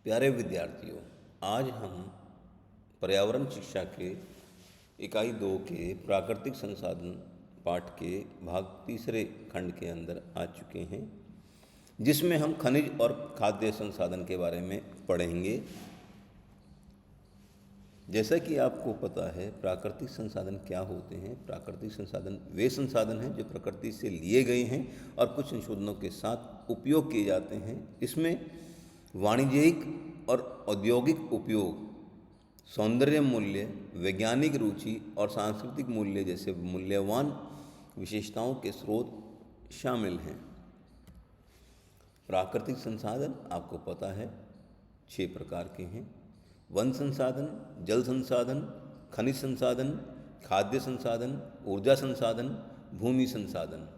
प्यारे विद्यार्थियों, आज हम पर्यावरण शिक्षा के इकाई 2 के प्राकृतिक संसाधन पाठ के भाग तीसरे खंड के अंदर आ चुके हैं, जिसमें हम खनिज और खाद्य संसाधन के बारे में पढ़ेंगे। जैसा कि आपको पता है, प्राकृतिक संसाधन क्या होते हैं। प्राकृतिक संसाधन वे संसाधन हैं जो प्रकृति से लिए गए हैं और कुछ संशोधनों के साथ उपयोग किए जाते हैं। इसमें वाणिज्यिक और औद्योगिक उपयोग, सौंदर्य मूल्य, वैज्ञानिक रुचि और सांस्कृतिक मूल्य जैसे मूल्यवान विशेषताओं के स्रोत शामिल हैं। प्राकृतिक संसाधन आपको पता है 6 प्रकार के हैं: वन संसाधन, जल संसाधन, खनिज संसाधन, खाद्य संसाधन, ऊर्जा संसाधन, भूमि संसाधन।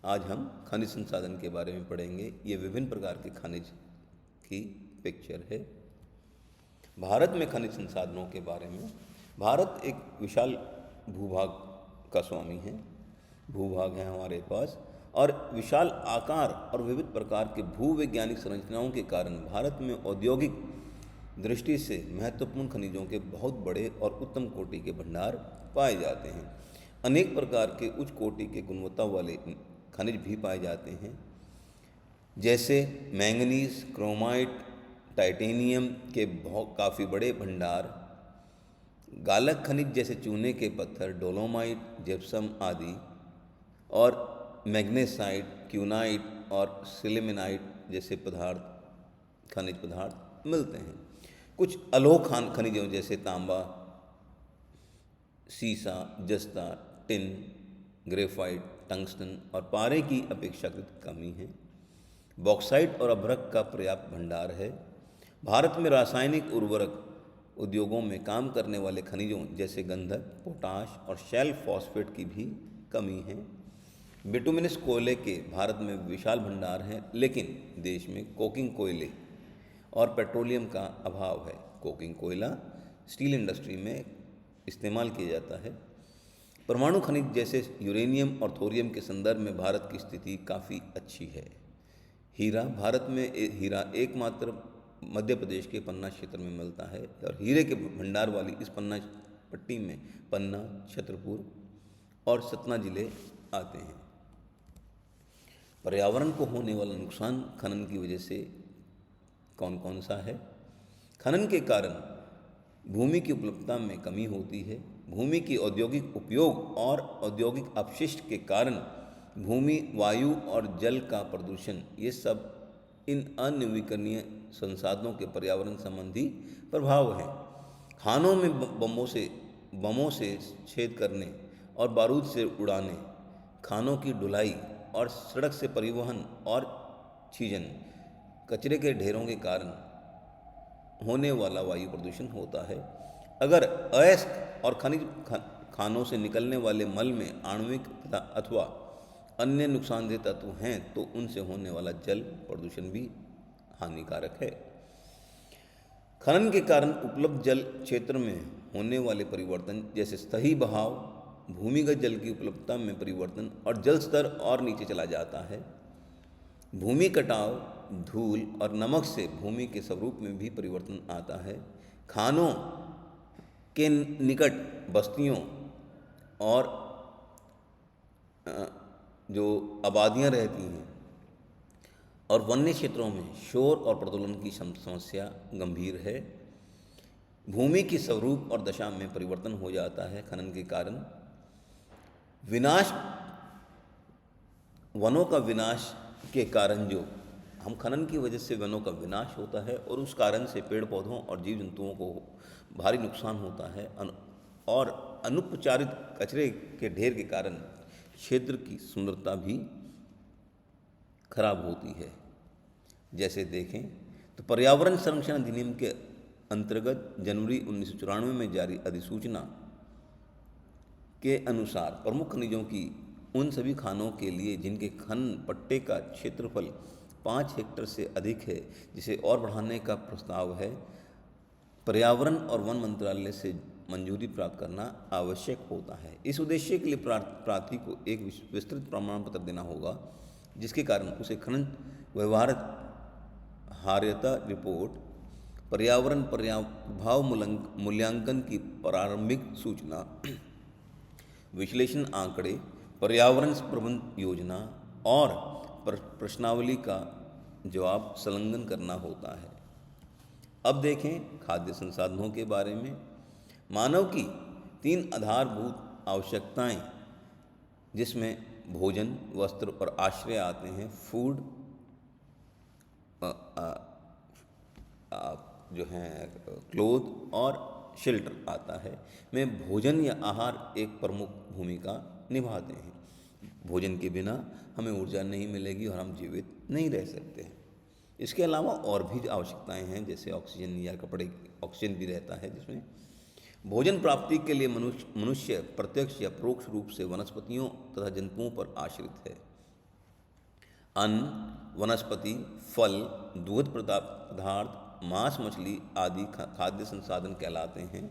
आज हम खनिज संसाधन के बारे में पढ़ेंगे। ये विभिन्न प्रकार के खनिज की पिक्चर है। भारत में खनिज संसाधनों के बारे में, भारत एक विशाल भूभाग का स्वामी है। भूभाग है हमारे पास और विशाल आकार और विविध प्रकार के भूवैज्ञानिक संरचनाओं के कारण भारत में औद्योगिक दृष्टि से महत्वपूर्ण खनिजों के बहुत बड़े और उत्तम कोटि के भंडार पाए जाते हैं। अनेक प्रकार के उच्च कोटि के गुणवत्ता वाले खनिज भी पाए जाते हैं, जैसे मैंगनीज, क्रोमाइट, टाइटेनियम के काफ़ी बड़े भंडार, गालक खनिज जैसे चूने के पत्थर, डोलोमाइट, जिप्सम आदि, और मैग्नेसाइट, क्यूनाइट और सिलिमेनाइट जैसे खनिज पदार्थ मिलते हैं। कुछ अलोह खनिजों जैसे तांबा, सीसा, जस्ता, टिन, ग्रेफाइट, टंगस्टन और पारे की अपेक्षाकृत कमी है। बॉक्साइट और अभ्रक का पर्याप्त भंडार है। भारत में रासायनिक उर्वरक उद्योगों में काम करने वाले खनिजों जैसे गंधक, पोटाश और शैल फॉस्फेट की भी कमी है। बिटुमिनस कोयले के भारत में विशाल भंडार हैं, लेकिन देश में कोकिंग कोयले और पेट्रोलियम का अभाव है। कोकिंग कोयला स्टील इंडस्ट्री में इस्तेमाल किया जाता है। परमाणु खनिज जैसे यूरेनियम और थोरियम के संदर्भ में भारत की स्थिति काफ़ी अच्छी है। हीरा, भारत में हीरा एकमात्र मध्य प्रदेश के पन्ना क्षेत्र में मिलता है और हीरे के भंडार वाली इस पन्ना पट्टी में पन्ना, छतरपुर और सतना जिले आते हैं। पर्यावरण को होने वाला नुकसान खनन की वजह से कौन कौन सा है? खनन के कारण भूमि की उपलब्धता में कमी होती है। भूमि की औद्योगिक उपयोग और औद्योगिक अपशिष्ट के कारण भूमि, वायु और जल का प्रदूषण, ये सब इन अनवीकरणीय संसाधनों के पर्यावरण संबंधी प्रभाव हैं। खानों में बमों से छेद करने और बारूद से उड़ाने, खानों की ढुलाई और सड़क से परिवहन और छीजन, कचरे के ढेरों के कारण होने वाला वायु प्रदूषण होता है। अगर अयस्क और खनिज खानों से निकलने वाले मल में आणविक अथवा अन्य नुकसानदेह तत्व हैं तो उनसे होने वाला जल प्रदूषण भी हानिकारक है। खनन के कारण उपलब्ध जल क्षेत्र में होने वाले परिवर्तन जैसे सतही बहाव, भूमिगत जल की उपलब्धता में परिवर्तन और जल स्तर और नीचे चला जाता है। भूमि कटाव, धूल और नमक से भूमि के स्वरूप में भी परिवर्तन आता है। खानों के निकट बस्तियों और जो आबादियां रहती हैं और वन्य क्षेत्रों में शोर और प्रदूषण की समस्या गंभीर है। भूमि की स्वरूप और दशा में परिवर्तन हो जाता है खनन के कारण। विनाश, वनों का विनाश के कारण, जो हम खनन की वजह से वनों का विनाश होता है और उस कारण से पेड़ पौधों और जीव जंतुओं को भारी नुकसान होता है। और अनुपचारित कचरे के ढेर के कारण क्षेत्र की सुंदरता भी खराब होती है। जैसे देखें तो पर्यावरण संरक्षण अधिनियम के अंतर्गत जनवरी 1994 में जारी अधिसूचना के अनुसार प्रमुख खनिजों की उन सभी खानों के लिए जिनके खनन पट्टे का क्षेत्रफल 5 हेक्टेयर से अधिक है, जिसे और बढ़ाने का प्रस्ताव है, पर्यावरण और वन मंत्रालय से मंजूरी प्राप्त करना आवश्यक होता है। इस उद्देश्य के लिए प्रार्थी को एक विस्तृत प्रमाण पत्र देना होगा, जिसके कारण उसे खनन व्यवहार व्यवहार्यता रिपोर्ट, पर्यावरण प्रभाव मूल्यांकन की प्रारंभिक सूचना, विश्लेषण आंकड़े, पर्यावरण प्रबंधन योजना और प्रश्नावली का जवाब संलग्न करना होता है। अब देखें खाद्य संसाधनों के बारे में। मानव की 3 आधारभूत आवश्यकताएं, जिसमें भोजन, वस्त्र और आश्रय आते हैं, फूड जो है क्लोथ और शेल्टर आता है, में भोजन या आहार एक प्रमुख भूमिका निभाते हैं। भोजन के बिना हमें ऊर्जा नहीं मिलेगी और हम जीवित नहीं रह सकते हैं। इसके अलावा और भी आवश्यकताएं हैं, जैसे ऑक्सीजन या कपड़े, ऑक्सीजन भी रहता है जिसमें। भोजन प्राप्ति के लिए मनुष्य प्रत्यक्ष या परोक्ष रूप से वनस्पतियों तथा जंतुओं पर आश्रित है। अन्न, वनस्पति, फल, दूध पदार्थ, मांस, मछली आदि खाद्य संसाधन कहलाते हैं।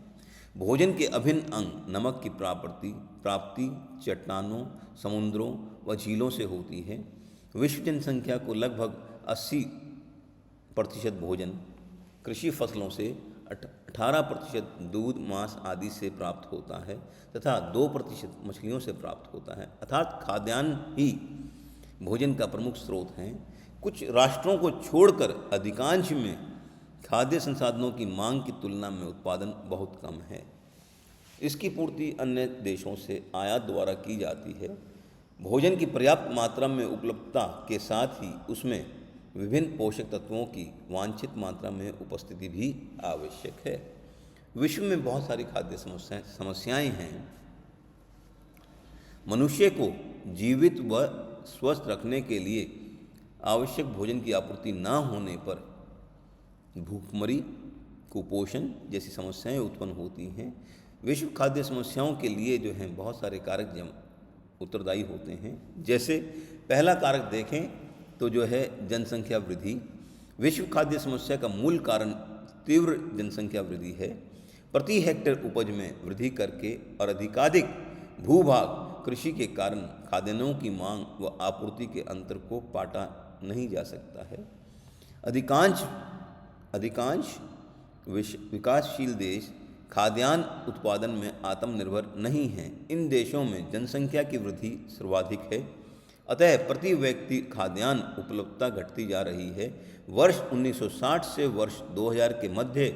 भोजन के अभिन्न अंग नमक की प्राप्ति चट्टानों, समुद्रों व झीलों से होती है। विश्व जनसंख्या को लगभग 80% भोजन कृषि फसलों से, 18% दूध, मांस आदि से प्राप्त होता है तथा 2% मछलियों से प्राप्त होता है। अर्थात खाद्यान्न ही भोजन का प्रमुख स्रोत हैं। कुछ राष्ट्रों को छोड़कर अधिकांश में खाद्य संसाधनों की मांग की तुलना में उत्पादन बहुत कम है। इसकी पूर्ति अन्य देशों से आयात द्वारा की जाती है। भोजन की पर्याप्त मात्रा में उपलब्धता के साथ ही उसमें विभिन्न पोषक तत्वों की वांछित मात्रा में उपस्थिति भी आवश्यक है। विश्व में बहुत सारी खाद्य समस्याएं हैं। मनुष्य को जीवित व स्वस्थ रखने के लिए आवश्यक भोजन की आपूर्ति न होने पर भूखमरी, कुपोषण जैसी समस्याएं उत्पन्न होती हैं। विश्व खाद्य समस्याओं के लिए जो हैं बहुत सारे कारक उत्तरदायी होते हैं। जैसे पहला कारक देखें तो जो है जनसंख्या वृद्धि। विश्व खाद्य समस्या का मूल कारण तीव्र जनसंख्या वृद्धि है। प्रति हेक्टेयर उपज में वृद्धि करके और अधिकाधिक भूभाग कृषि के कारण खाद्यान्नों की मांग व आपूर्ति के अंतर को पाटा नहीं जा सकता है। अधिकांश विकासशील देश खाद्यान्न उत्पादन में आत्मनिर्भर नहीं हैं। इन देशों में जनसंख्या की वृद्धि सर्वाधिक है, अतः प्रति व्यक्ति खाद्यान्न उपलब्धता घटती जा रही है। वर्ष 1960 से वर्ष 2000 के मध्य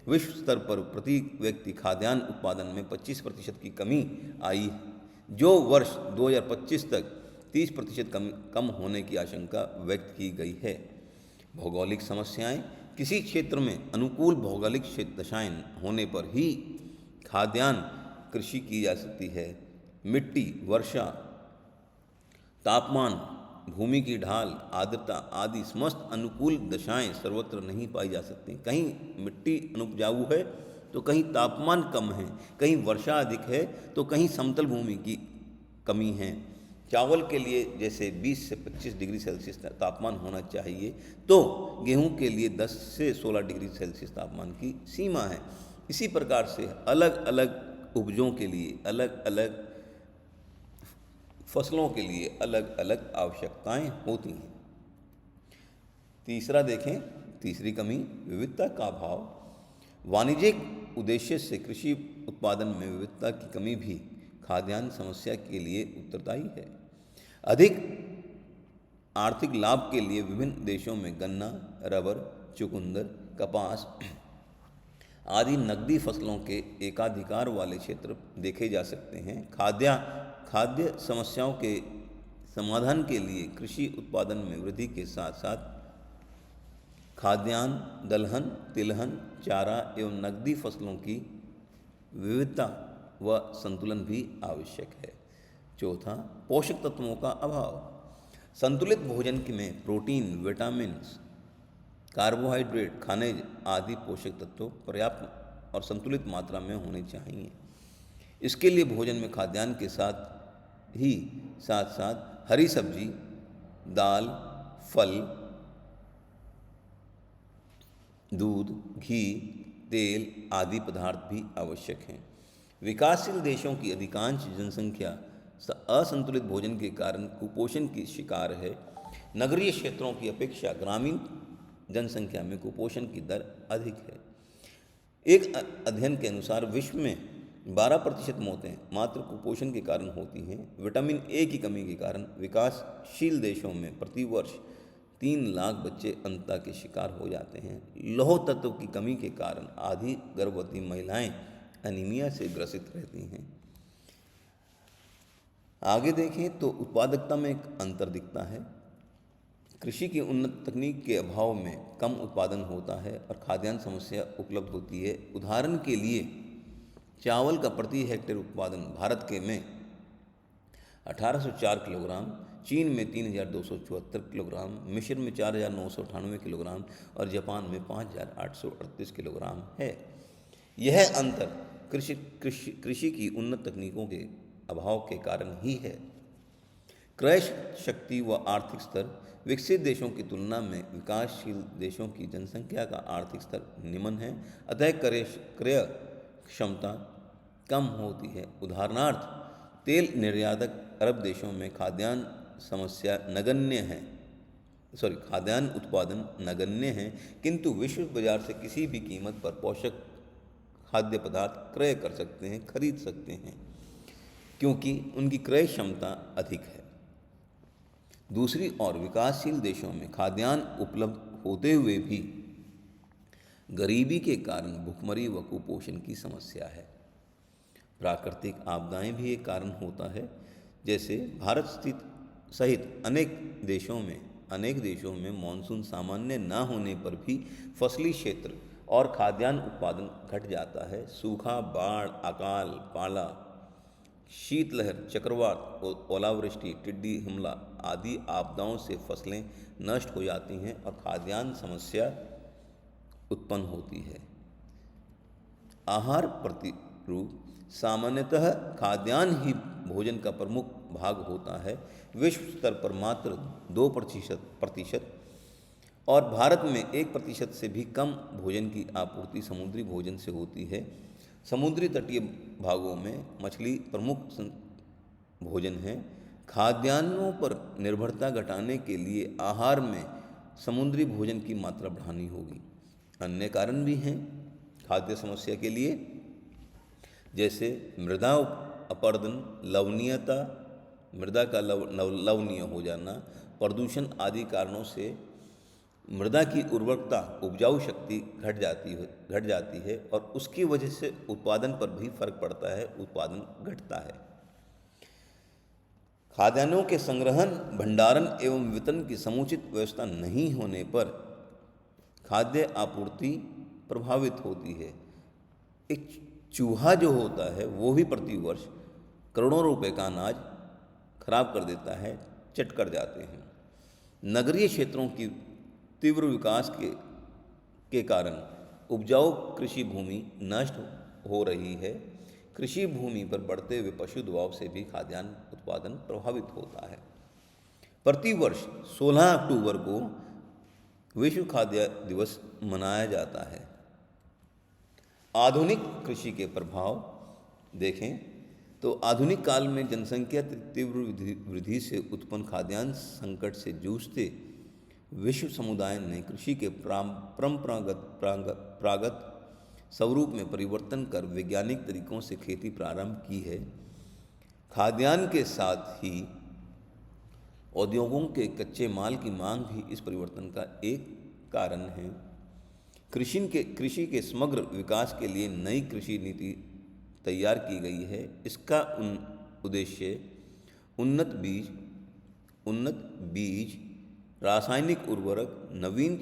विश्व स्तर पर प्रति व्यक्ति खाद्यान्न उत्पादन में 25% की कमी आई, जो वर्ष 2025 तक 30% कम होने की आशंका व्यक्त की गई है। भौगोलिक समस्याएं। किसी क्षेत्र में अनुकूल भौगोलिक दशाएं होने पर ही खाद्यान्न कृषि की जा सकती है। मिट्टी, वर्षा, तापमान, भूमि की ढाल, आर्द्रता आदि समस्त अनुकूल दशाएं सर्वत्र नहीं पाई जा सकती। कहीं मिट्टी अनुपजाऊ है तो कहीं तापमान कम है, कहीं वर्षा अधिक है तो कहीं समतल भूमि की कमी है। चावल के लिए जैसे 20 से 25 डिग्री सेल्सियस तापमान होना चाहिए, तो गेहूं के लिए 10 से 16 डिग्री सेल्सियस तापमान की सीमा है। इसी प्रकार से अलग अलग उपजों के लिए, अलग अलग फसलों के लिए अलग अलग आवश्यकताएं होती हैं। तीसरा देखें, तीसरी कमी विविधता का अभाव। वाणिज्यिक उद्देश्य से कृषि उत्पादन में विविधता की कमी भी खाद्यान्न समस्या के लिए उत्तरदायी है। अधिक आर्थिक लाभ के लिए विभिन्न देशों में गन्ना, रबर, चुकंदर, कपास आदि नकदी फसलों के एकाधिकार वाले क्षेत्र देखे जा सकते हैं। खाद्य समस्याओं के समाधान के लिए कृषि उत्पादन में वृद्धि के साथ साथ खाद्यान्न, दलहन, तिलहन, चारा एवं नकदी फसलों की विविधता व संतुलन भी आवश्यक है। चौथा, पोषक तत्वों का अभाव। संतुलित भोजन में प्रोटीन, विटामिन्स, कार्बोहाइड्रेट, खनिज आदि पोषक तत्व पर्याप्त और संतुलित मात्रा में होने चाहिए। इसके लिए भोजन में खाद्यान्न के साथ साथ हरी सब्जी, दाल, फल, दूध, घी, तेल आदि पदार्थ भी आवश्यक हैं। विकासशील देशों की अधिकांश जनसंख्या असंतुलित भोजन के कारण कुपोषण की शिकार है। नगरीय क्षेत्रों की अपेक्षा ग्रामीण जनसंख्या में कुपोषण की दर अधिक है। एक अध्ययन के अनुसार विश्व में 12% मौतें मात्र कुपोषण के कारण होती हैं। विटामिन ए की कमी के कारण विकासशील देशों में प्रतिवर्ष 3 लाख बच्चे अंधता के शिकार हो जाते हैं। लौह तत्व की कमी के कारण आधी गर्भवती महिलाएं एनीमिया से ग्रसित रहती हैं। आगे देखें तो उत्पादकता में एक अंतर दिखता है। कृषि की उन्नत तकनीक के अभाव में कम उत्पादन होता है और खाद्यान्न समस्या उपलब्ध होती है। उदाहरण के लिए चावल का प्रति हेक्टेयर उत्पादन भारत के में 1804 किलोग्राम, चीन में 3274 किलोग्राम, मिस्र में 4998 किलोग्राम और जापान में 5838 किलोग्राम है। यह अंतर कृषि की उन्नत तकनीकों के अभाव के कारण ही है। क्रय शक्ति व आर्थिक स्तर विकसित देशों की तुलना में विकासशील देशों की जनसंख्या का आर्थिक स्तर निम्न है, अतः क्रय क्षमता कम होती है। उदाहरणार्थ तेल निर्यातक अरब देशों में खाद्यान्न उत्पादन नगण्य है, किंतु विश्व बाजार से किसी भी कीमत पर पोषक खाद्य पदार्थ क्रय कर सकते हैं, खरीद सकते हैं, क्योंकि उनकी क्रय क्षमता अधिक है। दूसरी ओर विकासशील देशों में खाद्यान्न उपलब्ध होते हुए भी गरीबी के कारण भुखमरी व कुपोषण की समस्या है। प्राकृतिक आपदाएं भी एक कारण होता है। जैसे भारत सहित अनेक देशों में मानसून सामान्य न होने पर भी फसली क्षेत्र और खाद्यान्न उत्पादन घट जाता है। सूखा, बाढ़, अकाल, पाला, शीतलहर, चक्रवात, ओलावृष्टि, टिड्डी हमला आदि आपदाओं से फसलें नष्ट हो जाती हैं और खाद्यान्न समस्या उत्पन्न होती है। आहार प्रतिरूप सामान्यतः खाद्यान्न ही भोजन का प्रमुख भाग होता है। विश्व स्तर पर मात्र 2% और भारत में 1% से भी कम भोजन की आपूर्ति समुद्री भोजन से होती है। समुद्री तटीय भागों में मछली प्रमुख भोजन है। खाद्यान्नों पर निर्भरता घटाने के लिए आहार में समुद्री भोजन की मात्रा बढ़ानी होगी। अन्य कारण भी हैं खाद्य समस्या के लिए, जैसे मृदा अपरदन, लवणीयता, मृदा का लवणीय हो जाना, प्रदूषण आदि कारणों से मृदा की उर्वरकता, उपजाऊ शक्ति घट जाती है और उसकी वजह से उत्पादन पर भी फर्क पड़ता है, उत्पादन घटता है। खाद्यान्नों के संग्रहण, भंडारण एवं वितरण की समुचित व्यवस्था नहीं होने पर खाद्य आपूर्ति प्रभावित होती है। एक चूहा जो होता है वो भी प्रतिवर्ष करोड़ों रुपए का अनाज खराब कर देता है, चट कर जाते हैं। नगरीय क्षेत्रों की तीव्र विकास के कारण उपजाऊ कृषि भूमि नष्ट हो रही है। कृषि भूमि पर बढ़ते हुए पशु दबाव से भी खाद्यान्न उत्पादन प्रभावित होता है। प्रतिवर्ष 16 अक्टूबर को विश्व खाद्य दिवस मनाया जाता है। आधुनिक कृषि के प्रभाव देखें तो आधुनिक काल में जनसंख्या तीव्र वृद्धि से उत्पन्न खाद्यान्न संकट से जूझते विश्व समुदाय ने कृषि के परंपरागत स्वरूप में परिवर्तन कर वैज्ञानिक तरीकों से खेती प्रारंभ की है। खाद्यान्न के साथ ही उद्योगों के कच्चे माल की मांग भी इस परिवर्तन का एक कारण है। कृषि के समग्र विकास के लिए नई कृषि नीति तैयार की गई है। इसका उद्देश्य उन्नत बीज, रासायनिक उर्वरक, नवीन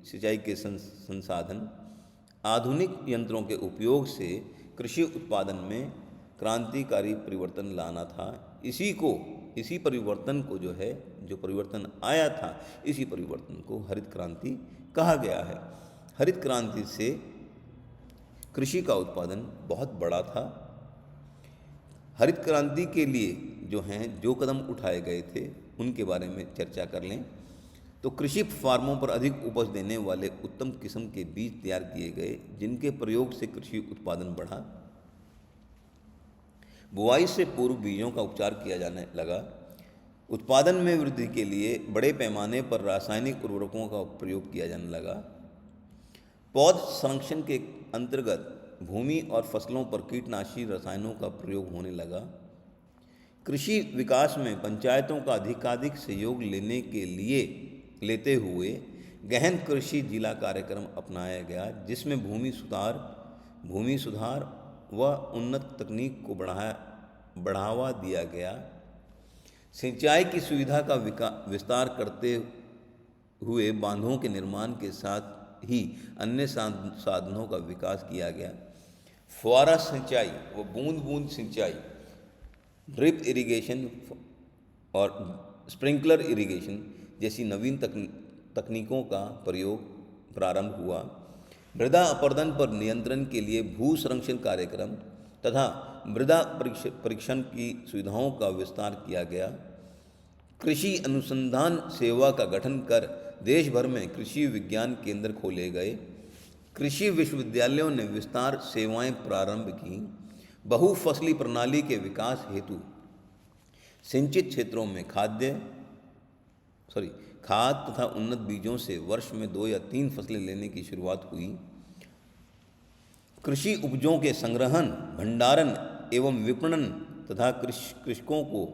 सिंचाई के संसाधन, आधुनिक यंत्रों के उपयोग से कृषि उत्पादन में क्रांतिकारी परिवर्तन लाना था। इसी परिवर्तन को जो परिवर्तन आया था, इसी परिवर्तन को हरित क्रांति कहा गया है। हरित क्रांति से कृषि का उत्पादन बहुत बड़ा था। हरित क्रांति के लिए जो कदम उठाए गए थे उनके बारे में चर्चा कर लें तो कृषि फार्मों पर अधिक उपज देने वाले उत्तम किस्म के बीज तैयार किए गए, जिनके प्रयोग से कृषि उत्पादन बढ़ा। बुआई से पूर्व बीजों का उपचार किया जाने लगा। उत्पादन में वृद्धि के लिए बड़े पैमाने पर रासायनिक उर्वरकों का प्रयोग किया जाने लगा। पौध संरक्षण के अंतर्गत भूमि और फसलों पर कीटनाशी रसायनों का प्रयोग होने लगा। कृषि विकास में पंचायतों का अधिकाधिक सहयोग लेते हुए गहन कृषि जिला कार्यक्रम अपनाया गया, जिसमें भूमि सुधार व उन्नत तकनीक को बढ़ावा दिया गया। सिंचाई की सुविधा का विस्तार करते हुए बांधों के निर्माण के साथ ही अन्य साधनों का विकास किया गया। फुहारा सिंचाई व बूंद बूंद सिंचाई, ड्रिप इरिगेशन और स्प्रिंकलर इरिगेशन जैसी नवीन तकनीकों का प्रयोग प्रारंभ हुआ। मृदा अपरदन पर नियंत्रण के लिए भू संरक्षण कार्यक्रम तथा मृदा परीक्षण की सुविधाओं का विस्तार किया गया। कृषि अनुसंधान सेवा का गठन कर देश भर में कृषि विज्ञान केंद्र खोले गए। कृषि विश्वविद्यालयों ने विस्तार सेवाएं प्रारंभ की। बहुफसली प्रणाली के विकास हेतु सिंचित क्षेत्रों में खाद तथा उन्नत बीजों से वर्ष में 2 या 3 फसलें लेने की शुरुआत हुई। कृषि उपजों के संग्रहण, भंडारण एवं विपणन तथा कृषकों को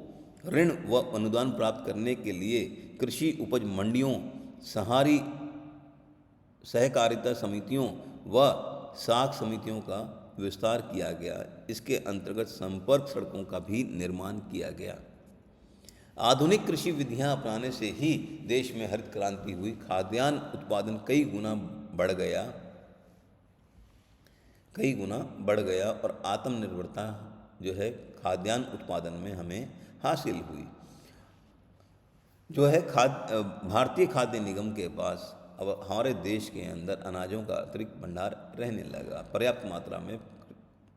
ऋण व अनुदान प्राप्त करने के लिए कृषि उपज मंडियों, सहकारिता समितियों व साख समितियों का विस्तार किया गया। इसके अंतर्गत संपर्क सड़कों का भी निर्माण किया गया। आधुनिक कृषि विधियां अपनाने से ही देश में हरित क्रांति हुई। खाद्यान्न उत्पादन कई गुना बढ़ गया और आत्मनिर्भरता जो है खाद्यान्न उत्पादन में हमें हासिल हुई। जो है भारतीय खाद्य निगम के पास अब हमारे देश के अंदर अनाजों का अतिरिक्त भंडार रहने लगा, पर्याप्त मात्रा में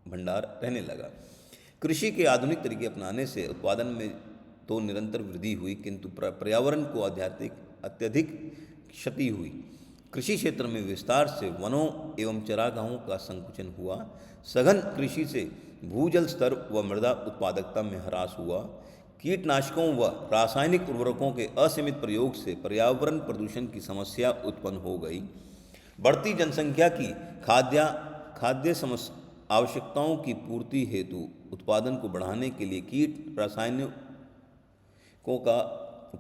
भंडार रहने लगा। कृषि के आधुनिक तरीके अपनाने से उत्पादन में तो निरंतर वृद्धि हुई, किंतु पर्यावरण को अत्यधिक क्षति हुई। कृषि क्षेत्र में विस्तार से वनों एवं चरागाहों का संकुचन हुआ। सघन कृषि से भूजल स्तर व मृदा उत्पादकता में ह्रास हुआ। कीटनाशकों व रासायनिक उर्वरकों के असीमित प्रयोग से पर्यावरण प्रदूषण की समस्या उत्पन्न हो गई। बढ़ती जनसंख्या की खाद्य आवश्यकताओं की पूर्ति हेतु उत्पादन को बढ़ाने के लिए कीट रासायनिकों का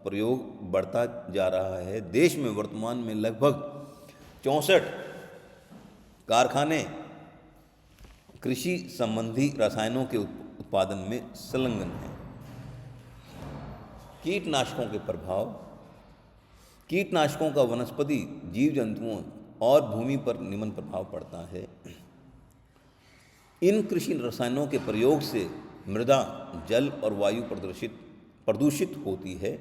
प्रयोग बढ़ता जा रहा है। देश में वर्तमान में लगभग 64 कारखाने कृषि संबंधी रसायनों के उत्पादन में संलग्न हैं। कीटनाशकों के प्रभाव। कीटनाशकों का वनस्पति, जीव जंतुओं और भूमि पर निम्न प्रभाव पड़ता है। इन कृषि रसायनों के प्रयोग से मृदा, जल और वायु प्रदूषित होती है।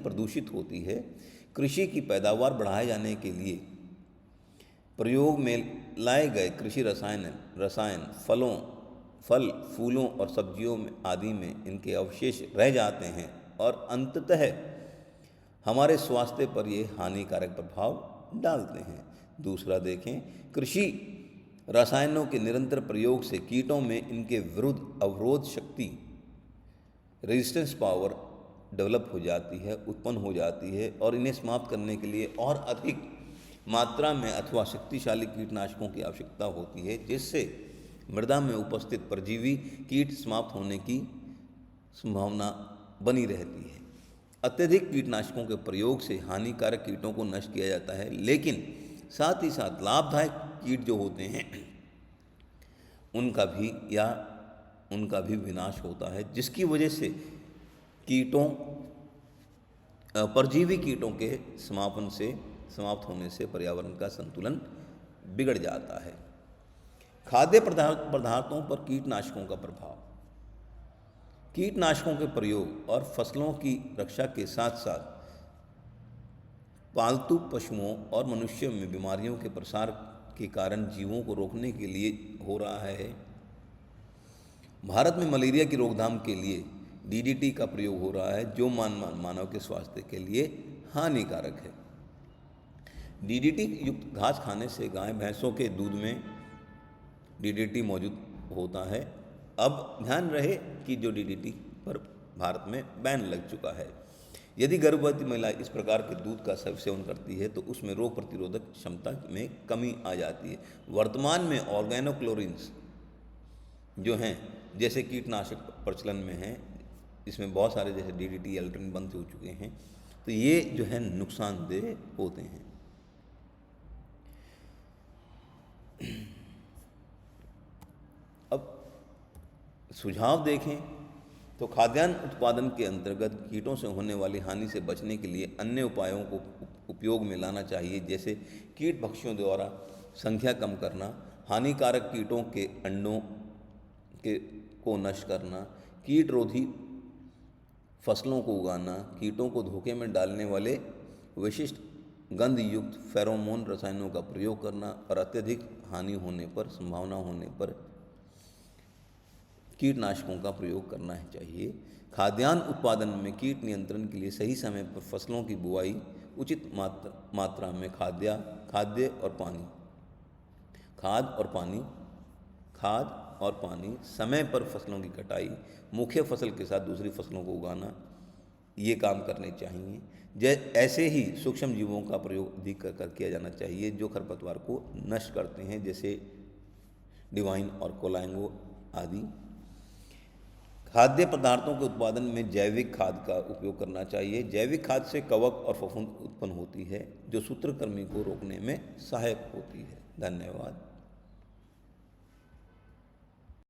प्रदूषित होती है। कृषि की पैदावार बढ़ाए जाने के लिए प्रयोग में लाए गए कृषि रसायन फल, फूलों और सब्जियों आदि में इनके अवशेष रह जाते हैं और अंततः हमारे स्वास्थ्य पर ये हानिकारक प्रभाव डालते हैं। दूसरा देखें, कृषि रसायनों के निरंतर प्रयोग से कीटों में इनके विरुद्ध अवरोध शक्ति, रेजिस्टेंस पावर डेवलप हो जाती है, उत्पन्न हो जाती है और इन्हें समाप्त करने के लिए और अधिक मात्रा में अथवा शक्तिशाली कीटनाशकों की आवश्यकता होती है, जिससे मृदा में उपस्थित परजीवी कीट समाप्त होने की संभावना बनी रहती है। अत्यधिक कीटनाशकों के प्रयोग से हानिकारक कीटों को नष्ट किया जाता है, लेकिन साथ ही साथ लाभदायक कीट जो होते हैं उनका भी विनाश होता है, जिसकी वजह से परजीवी कीटों के समाप्त होने से पर्यावरण का संतुलन बिगड़ जाता है। खाद्य पदार्थों पर कीटनाशकों का प्रभाव। कीटनाशकों के प्रयोग और फसलों की रक्षा के साथ साथ पालतू पशुओं और मनुष्यों में बीमारियों के प्रसार के कारण जीवों को रोकने के लिए हो रहा है। भारत में मलेरिया की रोकथाम के लिए डीडीटी का प्रयोग हो रहा है, जो मानव के स्वास्थ्य के लिए हानिकारक है। डीडीटी युक्त घास खाने से गाय भैंसों के दूध में डीडीटी मौजूद होता है। अब ध्यान रहे कि जो डीडीटी पर भारत में बैन लग चुका है। यदि गर्भवती महिला इस प्रकार के दूध का सेवन करती है तो उसमें रोग प्रतिरोधक क्षमता में कमी आ जाती है। वर्तमान में ऑर्गेनोक्लोरिन्स जो हैं, जैसे कीटनाशक प्रचलन में हैं, इसमें बहुत सारे जैसे DDT, एल्ट्रिन बंद हो चुके हैं, तो ये जो है नुकसानदेह होते हैं। अब सुझाव देखें तो खाद्यान्न उत्पादन के अंतर्गत कीटों से होने वाली हानि से बचने के लिए अन्य उपायों को उपयोग में लाना चाहिए, जैसे कीट भक्षियों द्वारा संख्या कम करना, हानिकारक कीटों के अंडों को नष्ट करना, कीट रोधी फसलों को उगाना, कीटों को धोखे में डालने वाले विशिष्ट गंध युक्त फेरोमोन रसायनों का प्रयोग करना और अत्यधिक हानि होने पर, संभावना होने पर कीटनाशकों का प्रयोग करना ही चाहिए। खाद्यान्न उत्पादन में कीट नियंत्रण के लिए सही समय पर फसलों की बुआई, उचित मात्रा में खाद और पानी, समय पर फसलों की कटाई, मुख्य फसल के साथ दूसरी फसलों को उगाना, ये काम करने चाहिए। ऐसे ही सूक्ष्म जीवों का प्रयोग अधिक किया जाना चाहिए जो खरपतवार को नष्ट करते हैं, जैसे डिवाइन और कोलांगो आदि। खाद्य पदार्थों के उत्पादन में जैविक खाद का उपयोग करना चाहिए। जैविक खाद से कवक और फफूंद उत्पन्न होती है जो सूत्रकृमि को रोकने में सहायक होती है। धन्यवाद।